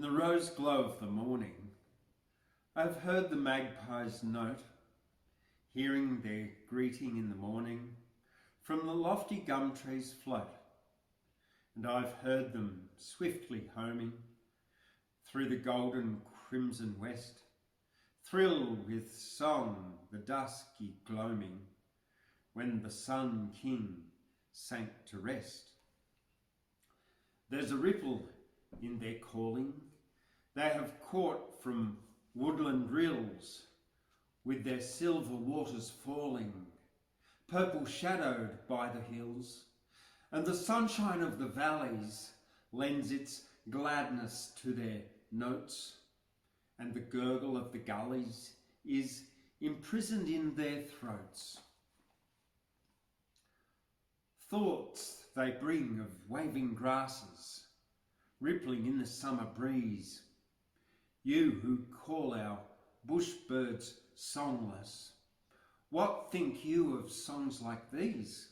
In the rose glow of the morning, I've heard the magpies note, hearing their greeting in the morning from the lofty gum trees float. And I've heard them swiftly homing through the golden crimson west, thrill with song the dusky gloaming, when the Sun King sank to rest. There's a ripple in their calling they have caught from woodland rills, with their silver waters falling, purple shadowed by the hills, and the sunshine of the valleys lends its gladness to their notes, and the gurgle of the gullies is imprisoned in their throats. Thoughts they bring of waving grasses, rippling in the summer breeze. You who call our bush birds songless, what think you of songs like these?